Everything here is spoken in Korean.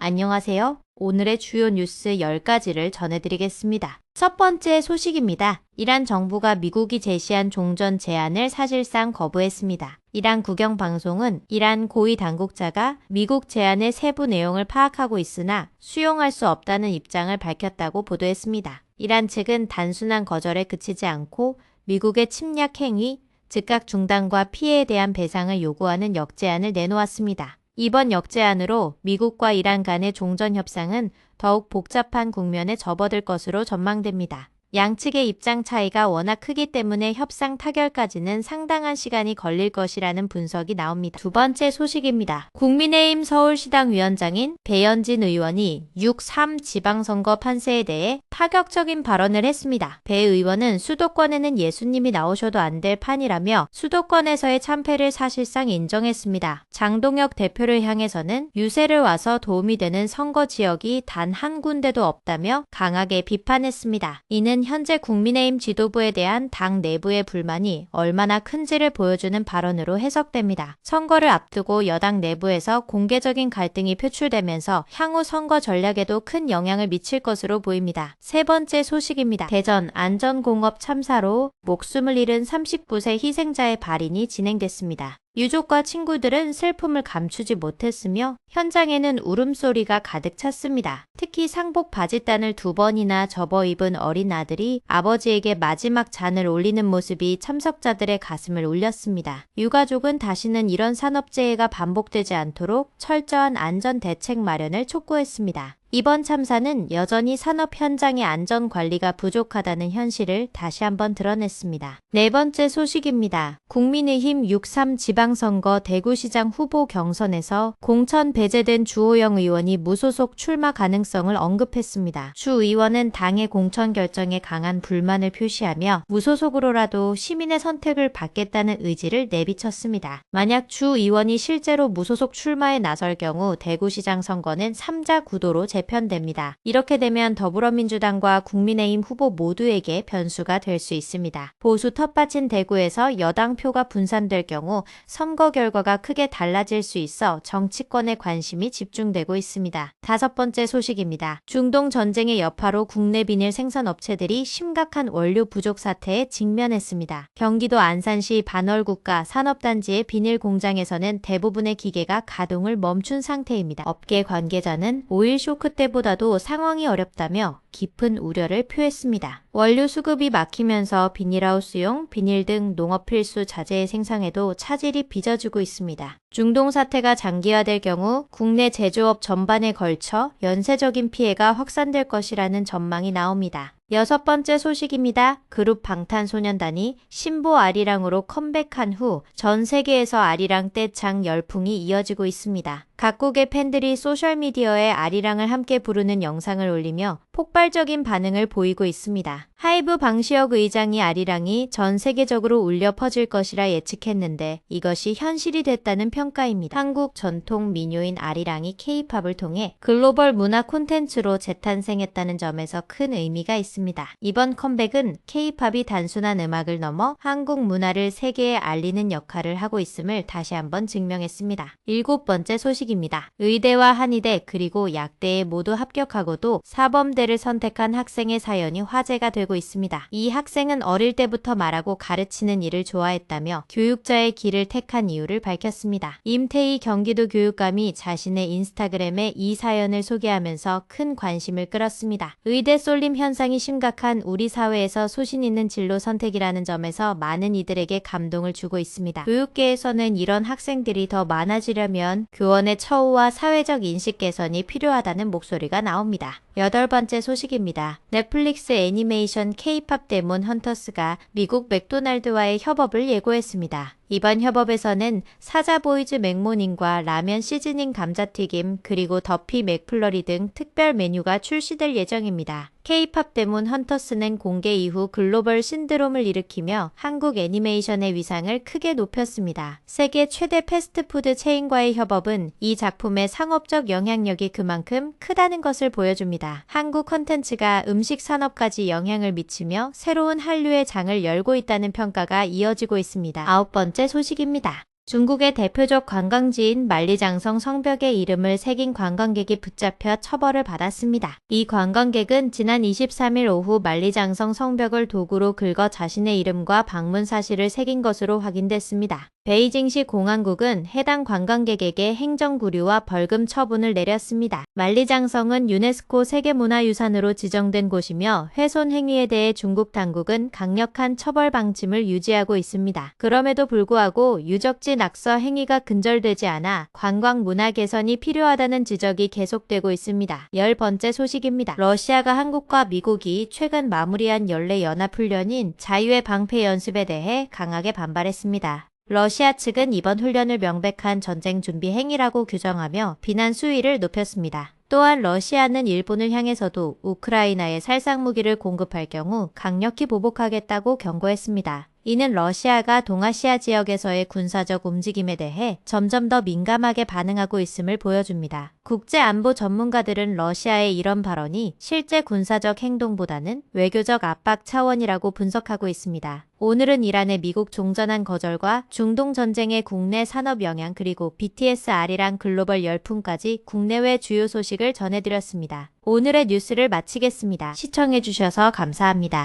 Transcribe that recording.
안녕하세요. 오늘의 주요 뉴스 10가지를 전해드리겠습니다. 첫 번째 소식입니다. 이란 정부가 미국이 제시한 종전 제안을 사실상 거부했습니다. 이란 국영방송은 이란 고위 당국자가 미국 제안의 세부 내용을 파악하고 있으나 수용할 수 없다는 입장을 밝혔다고 보도했습니다. 이란 측은 단순한 거절에 그치지 않고 미국의 침략 행위, 즉각 중단과 피해에 대한 배상을 요구하는 역제안을 내놓았습니다. 이번 역제안으로 미국과 이란 간의 종전 협상은 더욱 복잡한 국면에 접어들 것으로 전망됩니다. 양측의 입장 차이가 워낙 크기 때문에 협상 타결까지는 상당한 시간이 걸릴 것이라는 분석이 나옵니다. 두 번째 소식입니다. 국민의힘 서울시당 위원장인 배현진 의원이 6.3 지방선거 판세에 대해 파격적인 발언을 했습니다. 배 의원은 수도권에는 예수님이 나오셔도 안 될 판이라며 수도권에서의 참패를 사실상 인정했습니다. 장동혁 대표를 향해서는 유세를 와서 도움이 되는 선거 지역이 단 한 군데도 없다며 강하게 비판했습니다. 이는 현재 국민의힘 지도부에 대한 당 내부의 불만이 얼마나 큰지를 보여주는 발언으로 해석됩니다. 선거를 앞두고 여당 내부에서 공개적인 갈등이 표출되면서 향후 선거 전략에도 큰 영향을 미칠 것으로 보입니다. 세 번째 소식입니다. 대전 안전공업 참사로 목숨을 잃은 39세 희생자의 발인이 진행됐습니다. 유족과 친구들은 슬픔을 감추지 못했으며 현장에는 울음소리가 가득 찼습니다. 특히 상복 바짓단을 2번이나 접어 입은 어린 아들이 아버지에게 마지막 잔을 올리는 모습이 참석자들의 가슴을 울렸습니다. 유가족은 다시는 이런 산업재해가 반복되지 않도록 철저한 안전 대책 마련을 촉구했습니다. 이번 참사는 여전히 산업 현장의 안전 관리가 부족하다는 현실을 다시 한번 드러냈습니다. 네 번째 소식입니다. 국민의힘 6.3 지방선거 대구시장 후보 경선에서 공천 배제된 주호영 의원이 무소속 출마 가능성을 언급했습니다. 주 의원은 당의 공천 결정에 강한 불만을 표시하며 무소속으로라도 시민의 선택을 받겠다는 의지를 내비쳤습니다. 만약 주 의원이 실제로 무소속 출마에 나설 경우 대구시장 선거는 3자 구도로 재편됩니다. 이렇게 되면 더불어민주당과 국민의힘 후보 모두에게 변수가 될 수 있습니다. 보수 텃밭인 대구에서 여당 표가 분산될 경우 선거 결과가 크게 달라질 수 있어 정치권의 관심이 집중되고 있습니다. 다섯 번째 소식입니다. 중동 전쟁의 여파로 국내 비닐 생산업체들이 심각한 원료 부족 사태에 직면했습니다. 경기도 안산시 반월국가 산업단지의 비닐 공장에서는 대부분의 기계가 가동을 멈춘 상태입니다. 업계 관계자는 오일 쇼크 때보다도 상황이 어렵다며 깊은 우려를 표했습니다. 원료 수급이 막히면서 비닐하우스용, 비닐 등 농업 필수 자재의 생산에도 차질이 빚어지고 있습니다. 중동 사태가 장기화될 경우 국내 제조업 전반에 걸쳐 연쇄적인 피해가 확산될 것이라는 전망이 나옵니다. 여섯 번째 소식입니다. 그룹 방탄소년단이 신보 아리랑으로 컴백한 후 전 세계에서 아리랑 떼창 열풍이 이어지고 있습니다. 각국의 팬들이 소셜미디어에 아리랑을 함께 부르는 영상을 올리며 폭발적인 반응을 보이고 있습니다. 하이브 방시혁 의장이 아리랑이 전 세계적으로 울려 퍼질 것이라 예측했는데 이것이 현실이 됐다는 평가입니다. 한국 전통 민요인 아리랑이 K-팝을 통해 글로벌 문화 콘텐츠로 재탄생했다는 점에서 큰 의미가 있습니다. 이번 컴백은 K-팝이 단순한 음악을 넘어 한국 문화를 세계에 알리는 역할을 하고 있음을 다시 한번 증명했습니다. 일곱 번째 소식입니다. 의대와 한의대 그리고 약대에 모두 합격하고도 사범대를 선택한 학생의 사연이 화제가 되고 있습니다. 이 학생은 어릴 때부터 말하고 가르치는 일을 좋아했다며 교육자의 길을 택한 이유를 밝혔습니다. 임태희 경기도 교육감이 자신의 인스타그램에 이 사연을 소개하면서 큰 관심을 끌었습니다. 의대 쏠림 현상이 심각한 우리 사회에서 소신 있는 진로 선택이라는 점에서 많은 이들에게 감동을 주고 있습니다. 교육계에서는 이런 학생들이 더 많아지려면 교원의 처우와 사회적 인식 개선이 필요하다는 목소리가 나옵니다. 여덟 번째 소식입니다. 넷플릭스 애니메이션 K-팝 데몬 헌터스가 미국 맥도날드와의 협업을 예고했습니다. 이번 협업에서는 사자보이즈 맥모닝과 라면 시즈닝 감자튀김 그리고 더피 맥플러리 등 특별 메뉴가 출시될 예정입니다. K-팝 데몬 헌터스는 공개 이후 글로벌 신드롬을 일으키며 한국 애니메이션의 위상을 크게 높였습니다. 세계 최대 패스트푸드 체인과의 협업은 이 작품의 상업적 영향력이 그만큼 크다는 것을 보여줍니다. 한국 콘텐츠가 음식 산업까지 영향을 미치며 새로운 한류의 장을 열고 있다는 평가가 이어지고 있습니다. 아홉 번째 소식입니다. 중국의 대표적 관광지인 만리장성 성벽에 이름을 새긴 관광객이 붙잡혀 처벌을 받았습니다. 이 관광객은 지난 23일 오후 만리장성 성벽을 도구로 긁어 자신의 이름과 방문 사실을 새긴 것으로 확인됐습니다. 베이징시 공안국은 해당 관광객에게 행정구류와 벌금 처분을 내렸습니다. 만리장성은 유네스코 세계문화유산으로 지정된 곳이며 훼손 행위에 대해 중국 당국은 강력한 처벌 방침을 유지하고 있습니다. 그럼에도 불구하고 유적지 낙서 행위가 근절되지 않아 관광 문화 개선이 필요하다는 지적이 계속되고 있습니다. 10번째 소식입니다. 러시아가 한국과 미국이 최근 마무리한 연례 연합훈련인 자유의 방패 연습에 대해 강하게 반발했습니다. 러시아 측은 이번 훈련을 명백한 전쟁 준비 행위라고 규정하며 비난 수위를 높였습니다. 또한 러시아는 일본을 향해서도 우크라이나에 살상무기를 공급할 경우 강력히 보복하겠다고 경고했습니다. 이는 러시아가 동아시아 지역에서의 군사적 움직임에 대해 점점 더 민감하게 반응하고 있음을 보여줍니다. 국제안보 전문가들은 러시아의 이런 발언이 실제 군사적 행동보다는 외교적 압박 차원이라고 분석하고 있습니다. 오늘은 이란의 미국 종전안 거절과 중동 전쟁의 국내 산업 영향 그리고 BTS-R이란 글로벌 열풍까지 국내외 주요 소식을 전해드렸습니다. 오늘의 뉴스를 마치겠습니다. 시청해주셔서 감사합니다.